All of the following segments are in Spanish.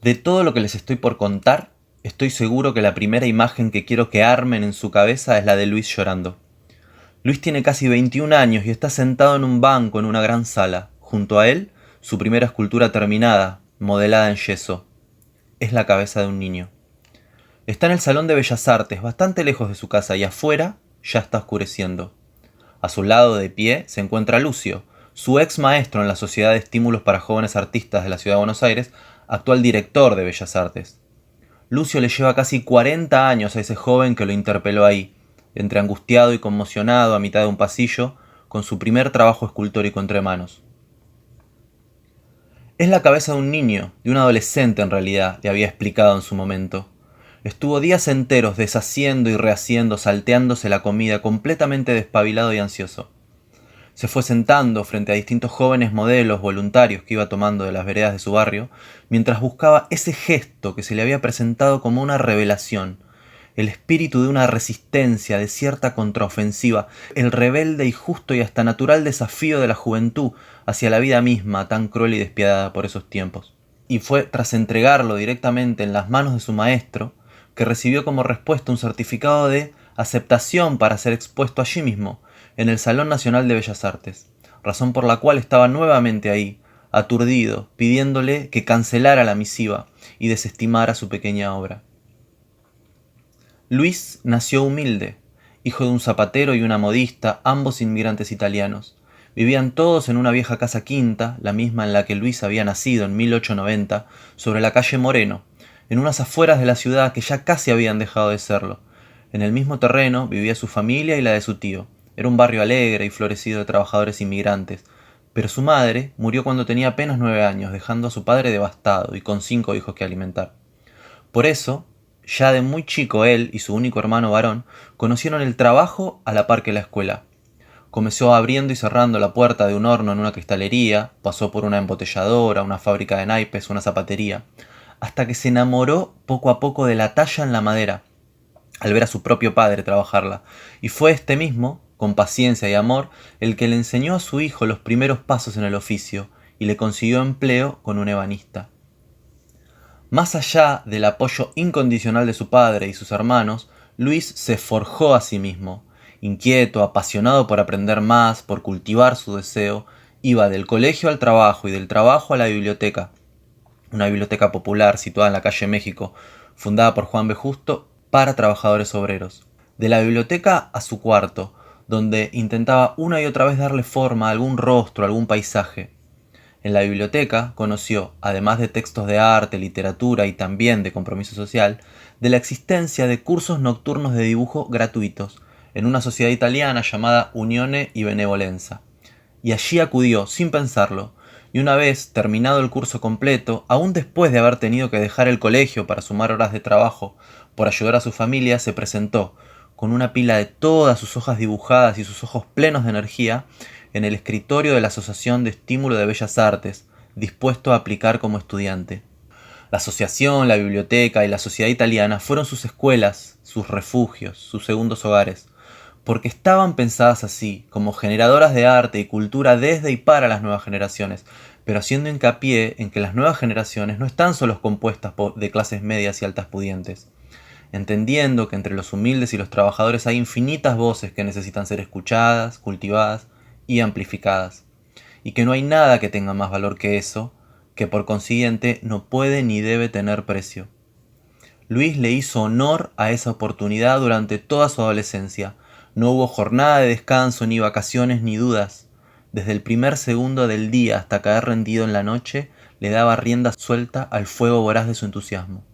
De todo lo que les estoy por contar, estoy seguro que la primera imagen que quiero que armen en su cabeza es la de Luis llorando. Luis tiene casi 21 años y está sentado en un banco en una gran sala. Junto a él, su primera escultura terminada, modelada en yeso. Es la cabeza de un niño. Está en el Salón de Bellas Artes, bastante lejos de su casa, y afuera ya está oscureciendo. A su lado, de pie, se encuentra Lucio, su ex maestro en la Sociedad de Estímulos para Jóvenes Artistas de la Ciudad de Buenos Aires, actual director de Bellas Artes. Lucio le lleva casi 40 años a ese joven que lo interpeló ahí, entre angustiado y conmocionado a mitad de un pasillo, con su primer trabajo escultórico entre manos. Es la cabeza de un niño, de un adolescente en realidad, le había explicado en su momento. Estuvo días enteros deshaciendo y rehaciendo, salteándose la comida, completamente despabilado y ansioso. Se fue sentando frente a distintos jóvenes modelos voluntarios que iba tomando de las veredas de su barrio, mientras buscaba ese gesto que se le había presentado como una revelación, el espíritu de una resistencia, de cierta contraofensiva, el rebelde y justo y hasta natural desafío de la juventud hacia la vida misma, tan cruel y despiadada por esos tiempos. Y fue tras entregarlo directamente en las manos de su maestro, que recibió como respuesta un certificado de aceptación para ser expuesto allí mismo, en el Salón Nacional de Bellas Artes, razón por la cual estaba nuevamente ahí, aturdido, pidiéndole que cancelara la misiva y desestimara su pequeña obra. Luis nació humilde, hijo de un zapatero y una modista, ambos inmigrantes italianos. Vivían todos en una vieja casa quinta, la misma en la que Luis había nacido en 1890, sobre la calle Moreno, en unas afueras de la ciudad que ya casi habían dejado de serlo. En el mismo terreno vivía su familia y la de su tío. Era un barrio alegre y florecido de trabajadores inmigrantes, pero su madre murió cuando tenía apenas 9 años, dejando a su padre devastado y con 5 hijos que alimentar. Por eso, ya de muy chico él y su único hermano varón conocieron el trabajo a la par que la escuela. Comenzó abriendo y cerrando la puerta de un horno en una cristalería, pasó por una embotelladora, una fábrica de naipes, una zapatería, hasta que se enamoró poco a poco de la talla en la madera, al ver a su propio padre trabajarla, y fue este mismo, con paciencia y amor, el que le enseñó a su hijo los primeros pasos en el oficio y le consiguió empleo con un ebanista. Más allá del apoyo incondicional de su padre y sus hermanos, Luis se forjó a sí mismo. Inquieto, apasionado por aprender más, por cultivar su deseo, iba del colegio al trabajo y del trabajo a la biblioteca, una biblioteca popular situada en la calle México, fundada por Juan B. Justo para trabajadores obreros. De la biblioteca a su cuarto, donde intentaba una y otra vez darle forma a algún rostro, a algún paisaje. En la biblioteca conoció, además de textos de arte, literatura y también de compromiso social, de la existencia de cursos nocturnos de dibujo gratuitos en una sociedad italiana llamada Unione y Benevolenza. Y allí acudió, sin pensarlo, y una vez terminado el curso completo, aún después de haber tenido que dejar el colegio para sumar horas de trabajo por ayudar a su familia, se presentó, con una pila de todas sus hojas dibujadas y sus ojos plenos de energía, en el escritorio de la Asociación de Estímulo de Bellas Artes, dispuesto a aplicar como estudiante. La asociación, la biblioteca y la sociedad italiana fueron sus escuelas, sus refugios, sus segundos hogares, porque estaban pensadas así, como generadoras de arte y cultura desde y para las nuevas generaciones, pero haciendo hincapié en que las nuevas generaciones no están solo compuestas de clases medias y altas pudientes, entendiendo que entre los humildes y los trabajadores hay infinitas voces que necesitan ser escuchadas, cultivadas y amplificadas, y que no hay nada que tenga más valor que eso, que por consiguiente no puede ni debe tener precio. Luis le hizo honor a esa oportunidad durante toda su adolescencia. No hubo jornada de descanso, ni vacaciones, ni dudas. Desde el primer segundo del día hasta caer rendido en la noche, le daba rienda suelta al fuego voraz de su entusiasmo.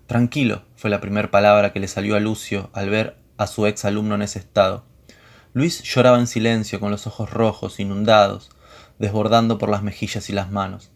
Tranquilo, fue la primera palabra que le salió a Lucio al ver a su ex alumno en ese estado. Luis lloraba en silencio, con los ojos rojos, inundados, desbordando por las mejillas y las manos,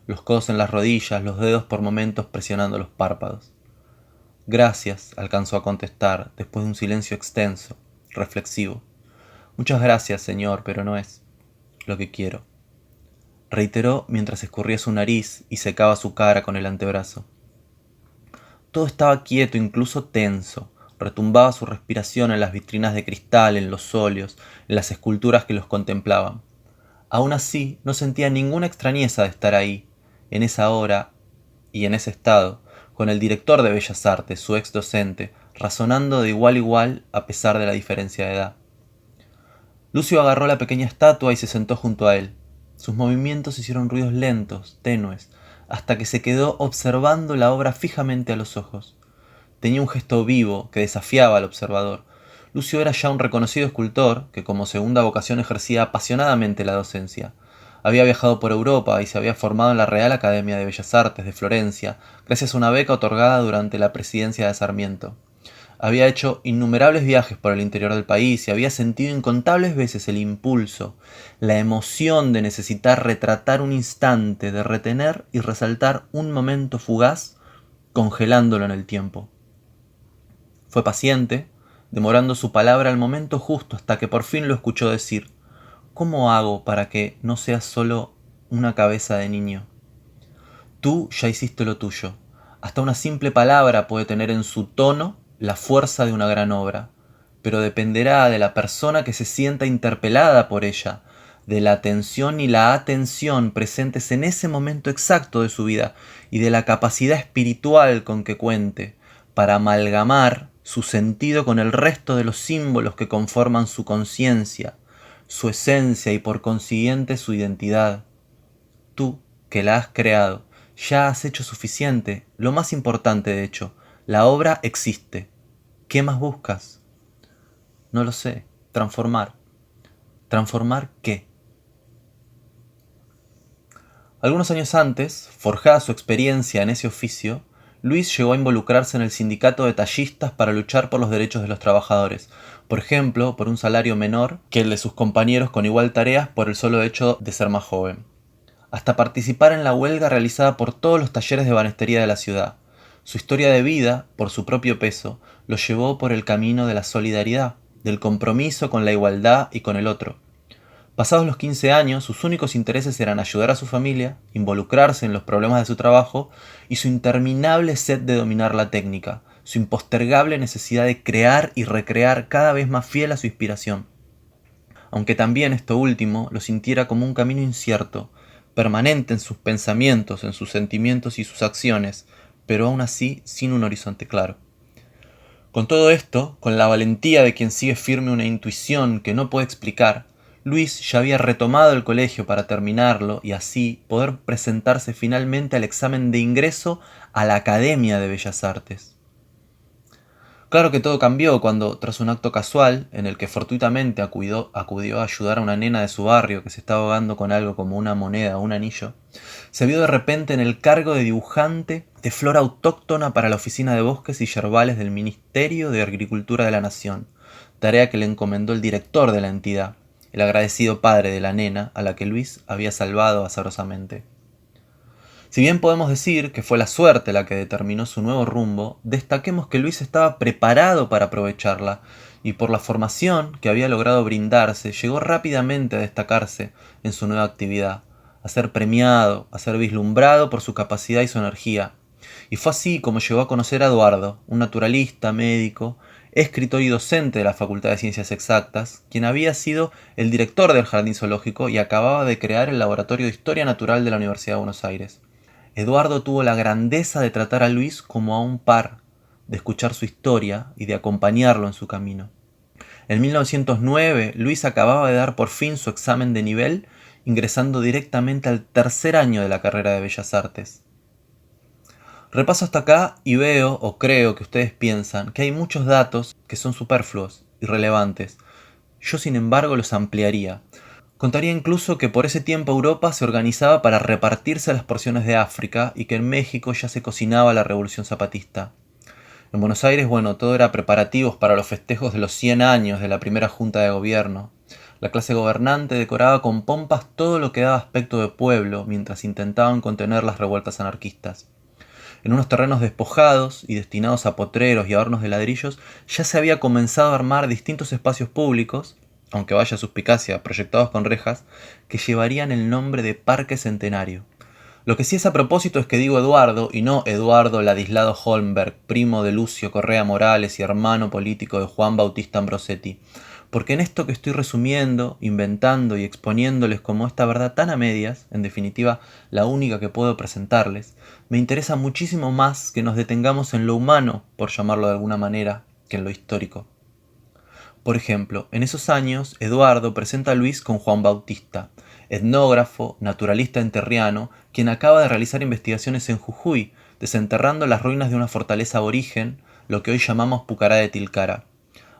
los codos en las rodillas, los dedos por momentos presionando los párpados. Gracias, alcanzó a contestar, después de un silencio extenso, reflexivo. Muchas gracias, señor, pero no es lo que quiero, reiteró mientras escurría su nariz y secaba su cara con el antebrazo. Todo estaba quieto, incluso tenso. Retumbaba su respiración en las vitrinas de cristal, en los óleos, en las esculturas que los contemplaban. Aún así, no sentía ninguna extrañeza de estar ahí, en esa hora y en ese estado, con el director de Bellas Artes, su ex docente, razonando de igual a igual a pesar de la diferencia de edad. Lucio agarró la pequeña estatua y se sentó junto a él. Sus movimientos hicieron ruidos lentos, tenues, hasta que se quedó observando la obra fijamente a los ojos. Tenía un gesto vivo que desafiaba al observador. Lucio era ya un reconocido escultor que como segunda vocación ejercía apasionadamente la docencia. Había viajado por Europa y se había formado en la Real Academia de Bellas Artes de Florencia, gracias a una beca otorgada durante la presidencia de Sarmiento. Había hecho innumerables viajes por el interior del país y había sentido incontables veces el impulso, la emoción de necesitar retratar un instante, de retener y resaltar un momento fugaz, congelándolo en el tiempo. Fue paciente, demorando su palabra al momento justo hasta que por fin lo escuchó decir: ¿cómo hago para que no seas solo una cabeza de niño? Tú ya hiciste lo tuyo. Hasta una simple palabra puede tener en su tono la fuerza de una gran obra, pero dependerá de la persona que se sienta interpelada por ella, de la atención y la atención presentes en ese momento exacto de su vida y de la capacidad espiritual con que cuente para amalgamar su sentido con el resto de los símbolos que conforman su conciencia, su esencia y por consiguiente su identidad. Tú, que la has creado, ya has hecho suficiente, lo más importante de hecho, la obra existe. ¿Qué más buscas? No lo sé, transformar. ¿Transformar qué? Algunos años antes, forjada su experiencia en ese oficio, Luis llegó a involucrarse en el sindicato de tallistas para luchar por los derechos de los trabajadores, por ejemplo, por un salario menor que el de sus compañeros con igual tareas por el solo hecho de ser más joven, hasta participar en la huelga realizada por todos los talleres de ebanistería de la ciudad. Su historia de vida, por su propio peso, lo llevó por el camino de la solidaridad, del compromiso con la igualdad y con el otro. Pasados los 15 años, sus únicos intereses eran ayudar a su familia, involucrarse en los problemas de su trabajo y su interminable sed de dominar la técnica, su impostergable necesidad de crear y recrear cada vez más fiel a su inspiración. Aunque también esto último lo sintiera como un camino incierto, permanente en sus pensamientos, en sus sentimientos y sus acciones, pero aún así sin un horizonte claro. Con todo esto, con la valentía de quien sigue firme una intuición que no puede explicar, Luis ya había retomado el colegio para terminarlo y así poder presentarse finalmente al examen de ingreso a la Academia de Bellas Artes. Claro que todo cambió cuando, tras un acto casual, en el que fortuitamente acudió a ayudar a una nena de su barrio que se estaba ahogando con algo como una moneda o un anillo, se vio de repente en el cargo de dibujante de flora autóctona para la Oficina de Bosques y Yerbales del Ministerio de Agricultura de la Nación, tarea que le encomendó el director de la entidad, el agradecido padre de la nena a la que Luis había salvado azarosamente. Si bien podemos decir que fue la suerte la que determinó su nuevo rumbo, destaquemos que Luis estaba preparado para aprovecharla y por la formación que había logrado brindarse, llegó rápidamente a destacarse en su nueva actividad, a ser premiado, a ser vislumbrado por su capacidad y su energía. Y fue así como llegó a conocer a Eduardo, un naturalista, médico, escritor y docente de la Facultad de Ciencias Exactas, quien había sido el director del Jardín Zoológico y acababa de crear el Laboratorio de Historia Natural de la Universidad de Buenos Aires. Eduardo tuvo la grandeza de tratar a Luis como a un par, de escuchar su historia y de acompañarlo en su camino. En 1909, Luis acababa de dar por fin su examen de nivel, ingresando directamente al tercer año de la carrera de Bellas Artes. Repaso hasta acá y veo, o creo que ustedes piensan, que hay muchos datos que son superfluos, irrelevantes. Yo, sin embargo, los ampliaría. Contaría incluso que por ese tiempo Europa se organizaba para repartirse las porciones de África y que en México ya se cocinaba la Revolución Zapatista. En Buenos Aires, todo era preparativos para los festejos de los 100 años de la primera Junta de Gobierno. La clase gobernante decoraba con pompas todo lo que daba aspecto de pueblo mientras intentaban contener las revueltas anarquistas. En unos terrenos despojados y destinados a potreros y a hornos de ladrillos ya se había comenzado a armar distintos espacios públicos, aunque vaya suspicacia, proyectados con rejas, que llevarían el nombre de Parque Centenario. Lo que sí es a propósito es que digo Eduardo, y no Eduardo Ladislao Holmberg, primo de Lucio Correa Morales y hermano político de Juan Bautista Ambrosetti, porque en esto que estoy resumiendo, inventando y exponiéndoles como esta verdad tan a medias, en definitiva la única que puedo presentarles, me interesa muchísimo más que nos detengamos en lo humano, por llamarlo de alguna manera, que en lo histórico. Por ejemplo, en esos años, Eduardo presenta a Luis con Juan Bautista, etnógrafo, naturalista enterriano, quien acaba de realizar investigaciones en Jujuy, desenterrando las ruinas de una fortaleza aborigen, lo que hoy llamamos Pucará de Tilcara.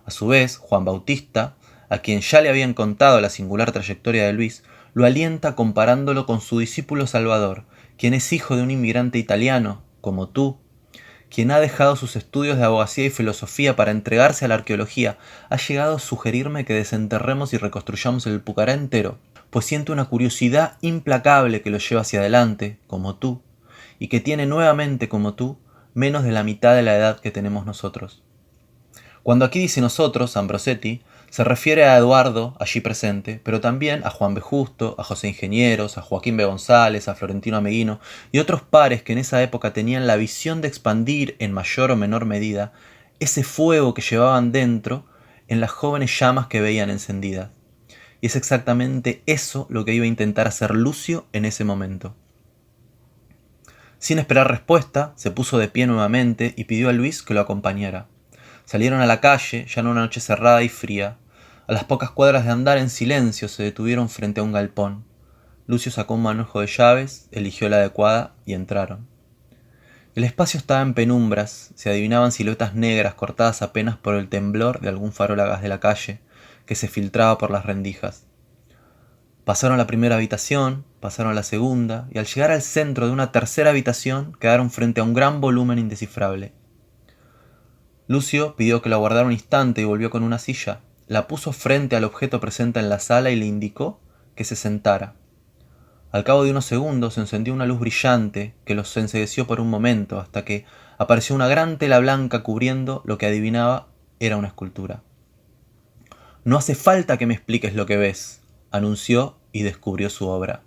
A su vez, Juan Bautista, a quien ya le habían contado la singular trayectoria de Luis, lo alienta comparándolo con su discípulo Salvador, quien es hijo de un inmigrante italiano, como tú, quien ha dejado sus estudios de abogacía y filosofía para entregarse a la arqueología, ha llegado a sugerirme que desenterremos y reconstruyamos el Pucará entero, pues siente una curiosidad implacable que lo lleva hacia adelante, como tú, y que tiene nuevamente, como tú, menos de la mitad de la edad que tenemos nosotros. Cuando aquí dice nosotros, Ambrosetti, se refiere a Eduardo, allí presente, pero también a Juan B. Justo, a José Ingenieros, a Joaquín B. González, a Florentino Ameguino y otros pares que en esa época tenían la visión de expandir, en mayor o menor medida, ese fuego que llevaban dentro en las jóvenes llamas que veían encendidas. Y es exactamente eso lo que iba a intentar hacer Lucio en ese momento. Sin esperar respuesta, se puso de pie nuevamente y pidió a Luis que lo acompañara. Salieron a la calle, ya en una noche cerrada y fría. A las pocas cuadras de andar en silencio se detuvieron frente a un galpón. Lucio sacó un manojo de llaves, eligió la adecuada y entraron. El espacio estaba en penumbras, se adivinaban siluetas negras cortadas apenas por el temblor de algún farol a gas de la calle, que se filtraba por las rendijas. Pasaron la primera habitación, pasaron la segunda, y al llegar al centro de una tercera habitación quedaron frente a un gran volumen indescifrable. Lucio pidió que lo aguardara un instante y volvió con una silla. La puso frente al objeto presente en la sala y le indicó que se sentara. Al cabo de unos segundos se encendió una luz brillante que los encegueció por un momento hasta que apareció una gran tela blanca cubriendo lo que adivinaba era una escultura. «No hace falta que me expliques lo que ves», anunció y descubrió su obra.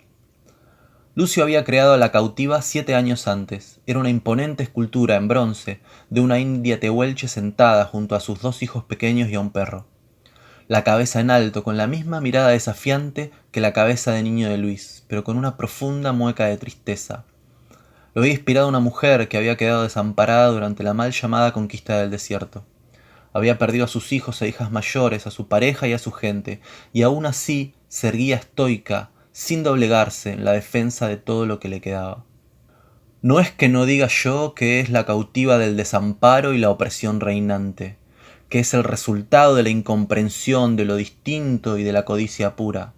Lucio había creado a la cautiva 7 años antes. Era una imponente escultura en bronce de una india tehuelche sentada junto a sus 2 hijos pequeños y a un perro. La cabeza en alto, con la misma mirada desafiante que la cabeza de niño de Luis, pero con una profunda mueca de tristeza. Lo había inspirado una mujer que había quedado desamparada durante la mal llamada conquista del desierto. Había perdido a sus hijos e hijas mayores, a su pareja y a su gente, y aún así se erguía estoica, sin doblegarse en la defensa de todo lo que le quedaba. No es que no diga yo que es la cautiva del desamparo y la opresión reinante, que es el resultado de la incomprensión de lo distinto y de la codicia pura.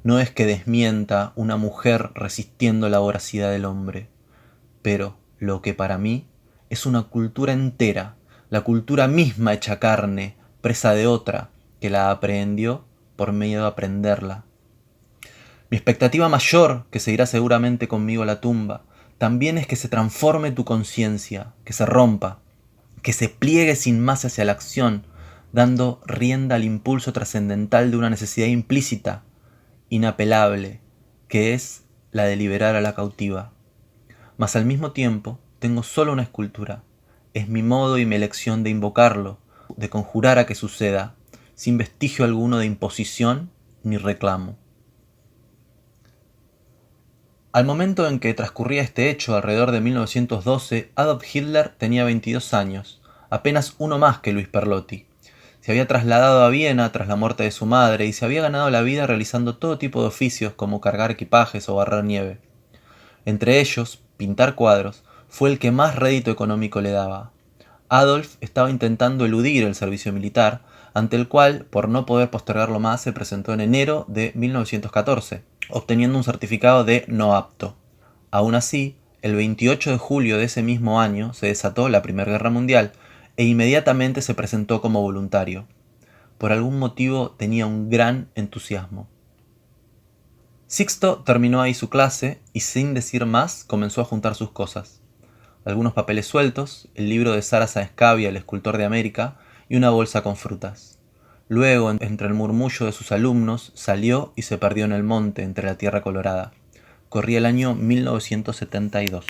No es que desmienta una mujer resistiendo la voracidad del hombre, pero lo que para mí es una cultura entera, la cultura misma hecha carne, presa de otra, que la aprehendió por medio de aprenderla. Mi expectativa mayor, que se irá seguramente conmigo a la tumba, también es que se transforme tu conciencia, que se rompa, que se pliegue sin más hacia la acción, dando rienda al impulso trascendental de una necesidad implícita, inapelable, que es la de liberar a la cautiva. Mas al mismo tiempo tengo solo una escultura. Es mi modo y mi elección de invocarlo, de conjurar a que suceda, sin vestigio alguno de imposición ni reclamo. Al momento en que transcurría este hecho, alrededor de 1912, Adolf Hitler tenía 22 años, apenas uno más que Luis Perlotti. Se había trasladado a Viena tras la muerte de su madre y se había ganado la vida realizando todo tipo de oficios como cargar equipajes o barrer nieve. Entre ellos, pintar cuadros fue el que más rédito económico le daba. Adolf estaba intentando eludir el servicio militar, ante el cual, por no poder postergarlo más, se presentó en enero de 1914, obteniendo un certificado de no apto. Aún así, el 28 de julio de ese mismo año se desató la Primera Guerra Mundial e inmediatamente se presentó como voluntario. Por algún motivo tenía un gran entusiasmo. Sixto terminó ahí su clase y sin decir más comenzó a juntar sus cosas. Algunos papeles sueltos, el libro de Sara Saezcavia, el escultor de América, y una bolsa con frutas. Luego, entre el murmullo de sus alumnos, salió y se perdió en el monte entre la tierra colorada. Corría el año 1972.